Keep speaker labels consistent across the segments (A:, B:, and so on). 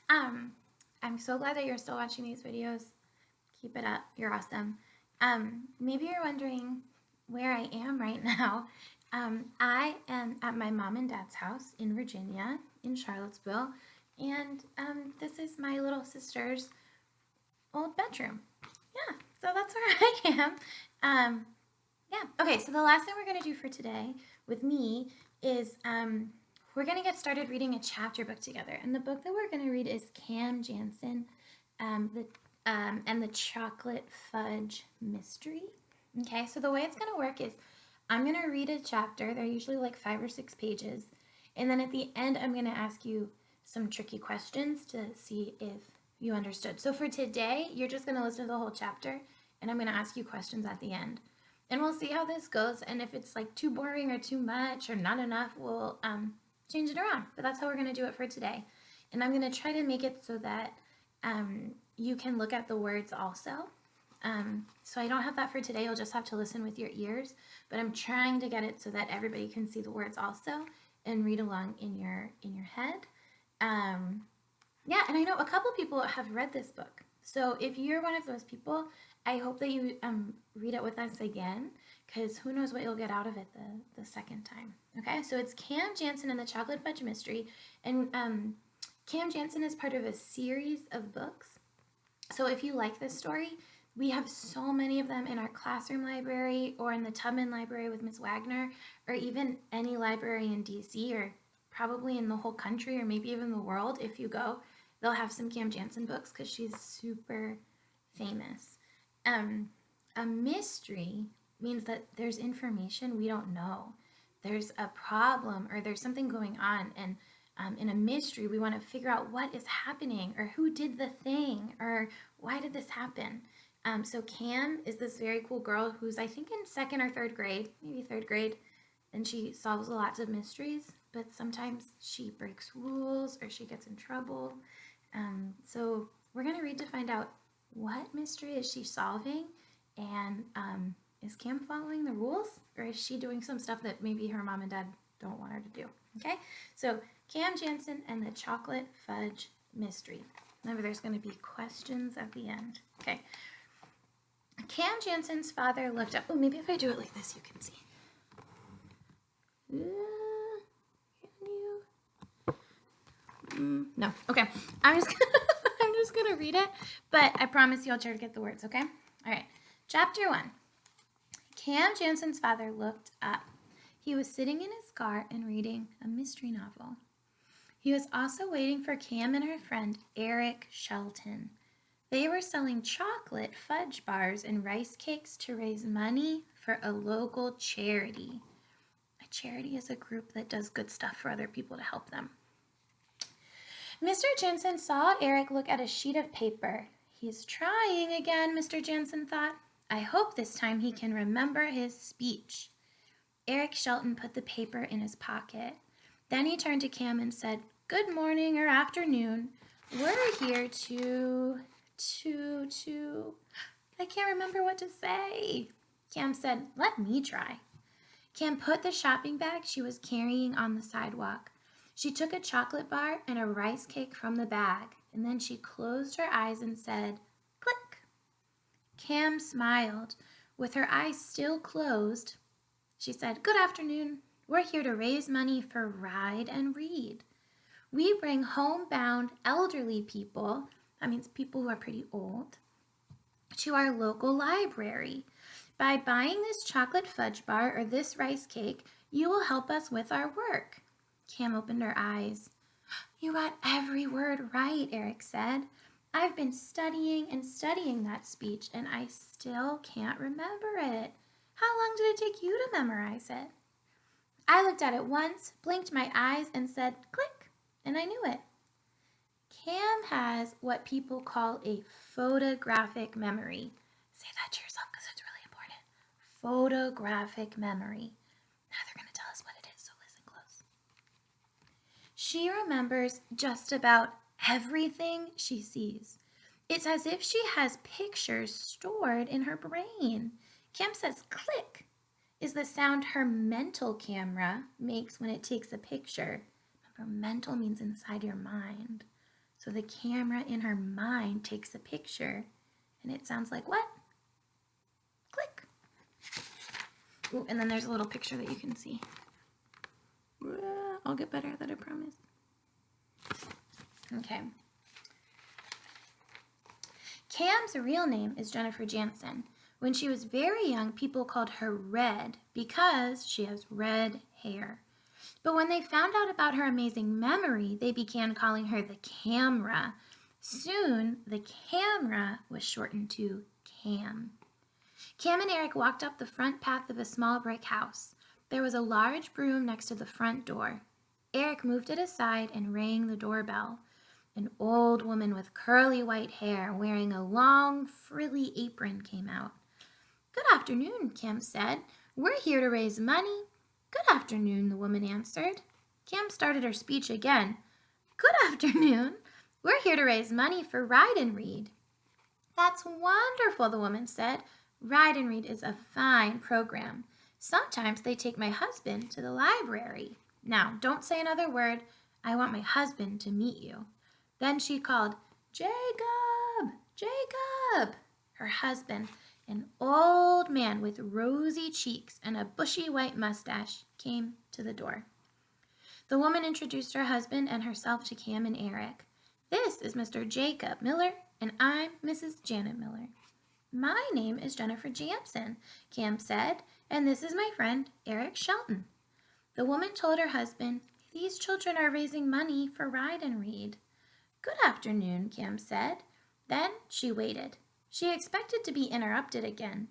A: um, I'm so glad that you're still watching these videos. Keep it up. You're awesome. Maybe you're wondering where I am right now. I am at my mom and dad's house in Virginia, in Charlottesville, and this is my little sister's old bedroom. Yeah, so that's where I am. Yeah, okay, so the last thing we're going to do for today with me is we're going to get started reading a chapter book together. And the book that we're going to read is Cam Jansen, and the Chocolate Fudge Mystery. Okay, so the way it's going to work is I'm going to read a chapter. They're usually like 5 or 6 pages. And then at the end, I'm going to ask you some tricky questions to see if you understood. So for today, you're just going to listen to the whole chapter, and I'm going to ask you questions at the end. And we'll see how this goes, and if it's like too boring or too much or not enough, we'll change it around. But that's how we're going to do it for today. And I'm going to try to make it so that you can look at the words also. So I don't have that for today. You'll just have to listen with your ears. But I'm trying to get it so that everybody can see the words also and read along in your head. Yeah, and I know a couple people have read this book. So if you're one of those people, I hope that you read it with us again, because who knows what you'll get out of it the second time. Okay, so it's Cam Jansen and the Chocolate Fudge Mystery, and Cam Jansen is part of a series of books. So if you like this story, we have so many of them in our classroom library or in the Tubman Library with Miss Wagner, or even any library in DC, or probably in the whole country, or maybe even the world. If you go, they'll have some Cam Jansen books because she's super famous. A mystery means that there's information we don't know. There's a problem or there's something going on, and in a mystery, we want to figure out what is happening, or who did the thing, or why did this happen. So Cam is this very cool girl who's, I think, in 2nd or 3rd grade, maybe 3rd grade, and she solves lots of mysteries, but sometimes she breaks rules or she gets in trouble. So we're going to read to find out what mystery is she solving, and is Cam following the rules, or is she doing some stuff that maybe her mom and dad don't want her to do? Okay, so Cam Jansen and the Chocolate Fudge Mystery. Remember, there's going to be questions at the end. Okay. Cam Jansen's father looked up. Oh, maybe if I do it like this, you can see. Can you? No. Okay. I'm just gonna read it, but I promise you'll try to get the words. Okay. All right. Chapter 1. Cam Jansen's father looked up. He was sitting in his car and reading a mystery novel. He was also waiting for Cam and her friend Eric Shelton. They were selling chocolate fudge bars and rice cakes to raise money for a local charity. A charity is a group that does good stuff for other people to help them. Mr. Jansen saw Eric look at a sheet of paper. He's trying again, Mr. Jansen thought. I hope this time he can remember his speech. Eric Shelton put the paper in his pocket. Then he turned to Cam and said, Good morning or afternoon. We're here to... I can't remember what to say. Cam said, Let me try. Cam put the shopping bag she was carrying on the sidewalk. She took a chocolate bar and a rice cake from the bag, and then she closed her eyes and said, Click. Cam smiled. With her eyes still closed, she said, Good afternoon. We're here to raise money for Ride and Read. We bring homebound elderly people, that means people who are pretty old, to our local library. By buying this chocolate fudge bar or this rice cake, you will help us with our work. Cam opened her eyes. You got every word right, Eric said. I've been studying and studying that speech, and I still can't remember it. How long did it take you to memorize it? I looked at it once, blinked my eyes, and said, click, and I knew it. Cam has what people call a photographic memory. Say that to yourself because it's really important. Photographic memory. Now they're going to tell us what it is, so listen close. She remembers just about everything she sees. It's as if she has pictures stored in her brain. Cam says click is the sound her mental camera makes when it takes a picture. Remember, mental means inside your mind. So the camera in her mind takes a picture, and it sounds like what? Click. Ooh, and then there's a little picture that you can see. I'll get better at that, I promise. Okay. Cam's real name is Jennifer Jansen. When she was very young, people called her Red because she has red hair. But when they found out about her amazing memory, they began calling her the Camera. Soon, the Camera was shortened to Cam. Cam and Eric walked up the front path of a small brick house. There was a large broom next to the front door. Eric moved it aside and rang the doorbell. An old woman with curly white hair wearing a long, frilly apron came out. "Good afternoon," Cam said. "We're here to raise money." "Good afternoon," the woman answered. Cam started her speech again. "Good afternoon. We're here to raise money for Ride and Read." "That's wonderful," the woman said. "Ride and Read is a fine program. Sometimes they take my husband to the library. Now, don't say another word. I want my husband to meet you." Then she called, "Jacob! Jacob!" Her husband, an old man with rosy cheeks and a bushy white mustache, came to the door. The woman introduced her husband and herself to Cam and Eric. "This is Mr. Jacob Miller, and I'm Mrs. Janet Miller." "My name is Jennifer Jansen," Cam said, "and this is my friend, Eric Shelton." The woman told her husband, "These children are raising money for Ride and Read." "Good afternoon," Cam said. Then she waited. She expected to be interrupted again.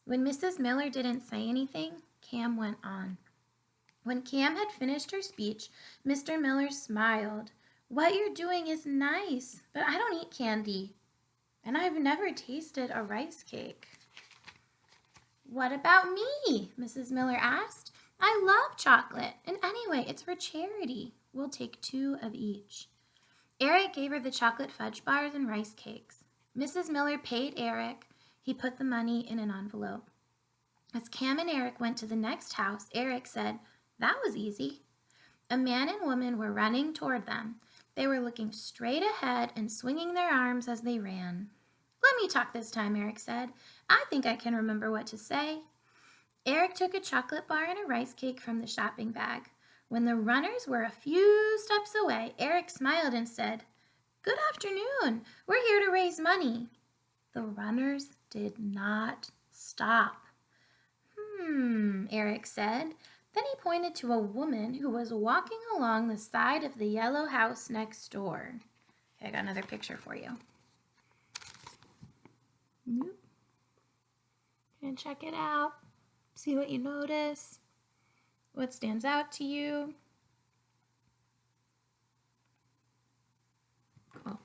A: When Mrs. Miller didn't say anything, Cam went on. When Cam had finished her speech, Mr. Miller smiled. "What you're doing is nice, but I don't eat candy. And I've never tasted a rice cake." "What about me?" Mrs. Miller asked. "I love chocolate, and anyway, it's for charity. We'll take 2 of each." Eric gave her the chocolate fudge bars and rice cakes. Mrs. Miller paid Eric. He put the money in an envelope. As Cam and Eric went to the next house, Eric said, "That was easy." A man and woman were running toward them. They were looking straight ahead and swinging their arms as they ran. "Let me talk this time," Eric said. "I think I can remember what to say." Eric took a chocolate bar and a rice cake from the shopping bag. When the runners were a few steps away, Eric smiled and said, "Good afternoon. We're here to raise money." The runners did not stop. Eric said. Then he pointed to a woman who was walking along the side of the yellow house next door. Okay, I got another picture for you. And check it out. See what you notice. What stands out to you? Cool.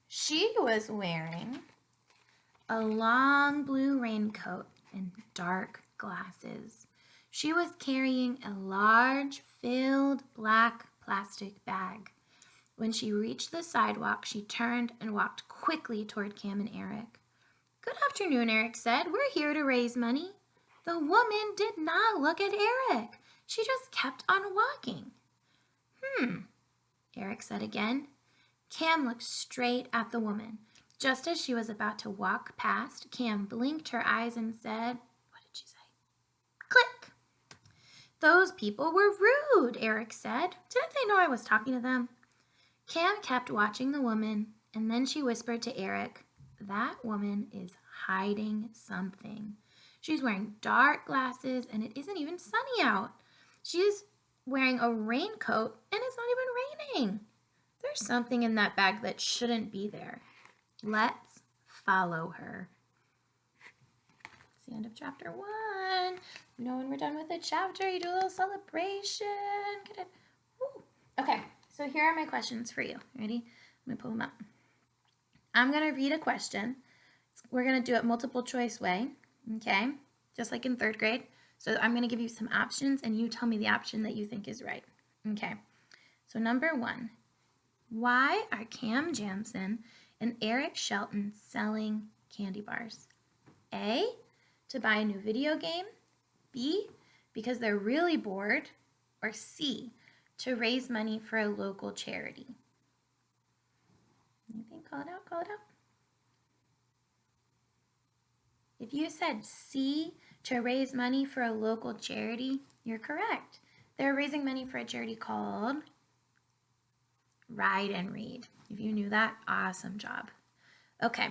A: She was wearing a long blue raincoat and dark glasses. She was carrying a large, filled black plastic bag. When she reached the sidewalk, she turned and walked quickly toward Cam and Eric. "Good afternoon," Eric said. "We're here to raise money." The woman did not look at Eric. She just kept on walking. Eric said again. Cam looked straight at the woman. Just as she was about to walk past, Cam blinked her eyes and said, what did she say? Click. "Those people were rude," Eric said. "Didn't they know I was talking to them?" Cam kept watching the woman, and then she whispered to Eric, "That woman is hiding something. She's wearing dark glasses, and it isn't even sunny out. She's wearing a raincoat, and it's not even raining. There's something in that bag that shouldn't be there. Let's follow her." It's the end of chapter 1. You know, when we're done with the chapter, you do a little celebration. Get it? Woo. Okay, so here are my questions for you. Ready? Let me pull them up. I'm going to read a question. We're going to do it multiple choice way, okay? Just like in 3rd grade. So I'm going to give you some options, and you tell me the option that you think is right. Okay, so number 1. Why are Cam Jansen and Eric Shelton selling candy bars? A, to buy a new video game. B, because they're really bored. Or C, to raise money for a local charity. Call it out, call it out. If you said C, to raise money for a local charity, you're correct. They're raising money for a charity called Ride and Read. If you knew that, awesome job. Okay,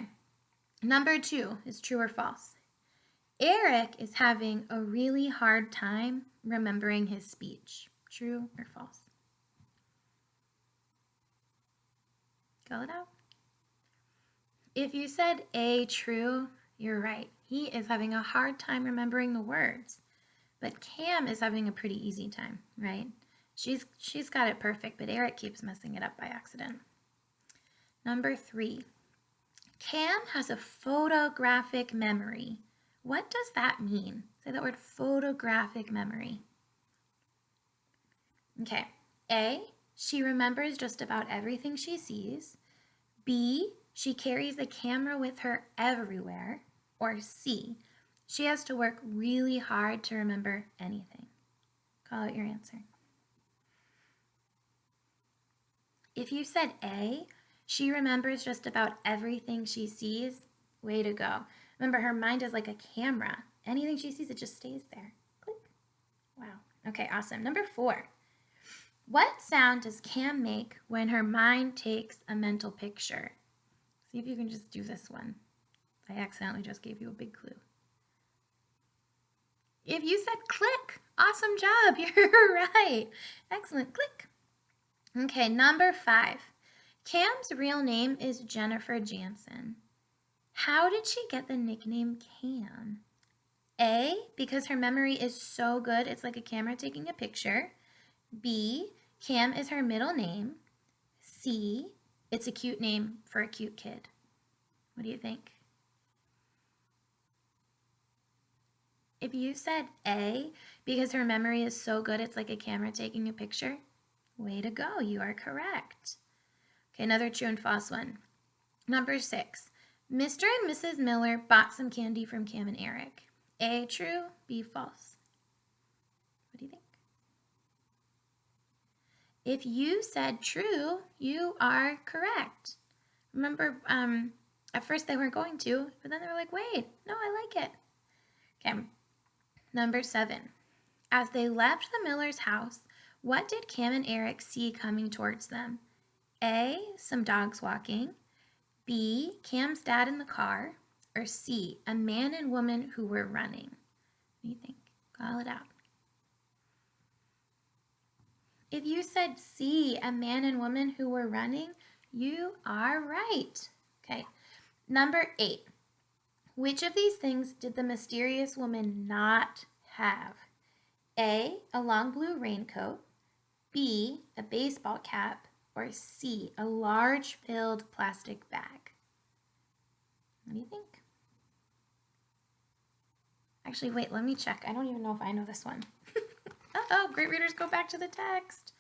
A: number 2 is true or false. Eric is having a really hard time remembering his speech. True or false? Call it out. If you said A, true, you're right. He is having a hard time remembering the words. But Cam is having a pretty easy time, right? She's got it perfect, but Eric keeps messing it up by accident. Number 3. Cam has a photographic memory. What does that mean? Say that word, photographic memory. Okay. A, she remembers just about everything she sees. B, she carries a camera with her everywhere. Or C, she has to work really hard to remember anything. Call out your answer. If you said A, she remembers just about everything she sees, way to go. Remember, her mind is like a camera. Anything she sees, it just stays there. Click. Wow. Okay, awesome. Number 4. What sound does Cam make when her mind takes a mental picture? See if you can just do this one. I accidentally just gave you a big clue. If you said click, awesome job. You're right. Excellent. Click. Okay, number 5. Cam's real name is Jennifer Jansen. How did she get the nickname Cam? A, because her memory is so good, it's like a camera taking a picture. B, Cam is her middle name. C, it's a cute name for a cute kid. What do you think? If you said A, because her memory is so good, it's like a camera taking a picture, way to go, you are correct. Okay, another true and false one. Number 6, Mr. and Mrs. Miller bought some candy from Cam and Eric. A, true, B, false. What do you think? If you said true, you are correct. Remember, at first they weren't going to, but then they were like, wait, no, I like it. Okay, number 7. As they left the Miller's house, what did Cam and Eric see coming towards them? A, some dogs walking. B, Cam's dad in the car. Or C, a man and woman who were running. What do you think? Call it out. If you said C, a man and woman who were running, you are right. Okay, number 8. Which of these things did the mysterious woman not have? A, a long blue raincoat. B, a baseball cap. Or C, a large filled plastic bag. What do you think? Actually, wait, let me check. I don't even know if I know this one. Uh-oh, great readers, go back to the text.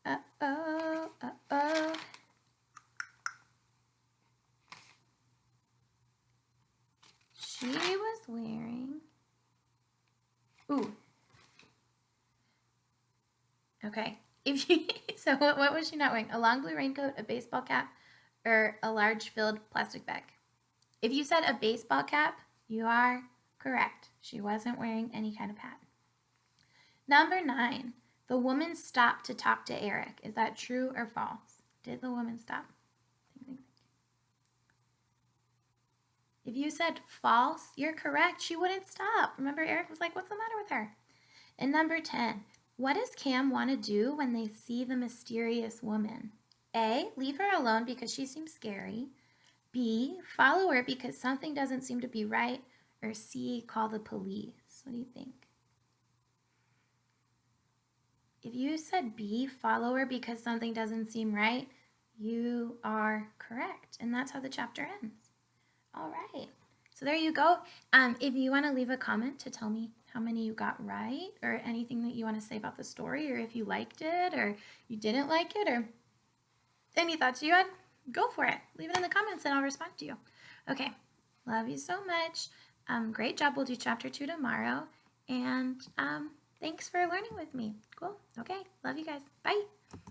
A: Uh-oh, uh-oh. She was wearing... Ooh. Okay. So what was she not wearing? A long blue raincoat, a baseball cap, or a large filled plastic bag? If you said a baseball cap, you are correct. She wasn't wearing any kind of hat. Number 9, the woman stopped to talk to Eric. Is that true or false? Did the woman stop? Think. If you said false, you're correct. She wouldn't stop. Remember, Eric was like, what's the matter with her? And number 10, what does Cam want to do when they see the mysterious woman? A, leave her alone because she seems scary. B, follow her because something doesn't seem to be right. Or C, call the police. What do you think? If you said B, follow her because something doesn't seem right, you are correct. And that's how the chapter ends. All right. So there you go. If you want to leave a comment to tell me how many you got right or anything that you want to say about the story, or if you liked it or you didn't like it, or any thoughts you had, go for it. Leave it in the comments and I'll respond to you. Okay. Love you so much. Great job. We'll do chapter 2 tomorrow. And thanks for learning with me. Cool. Okay. Love you guys. Bye.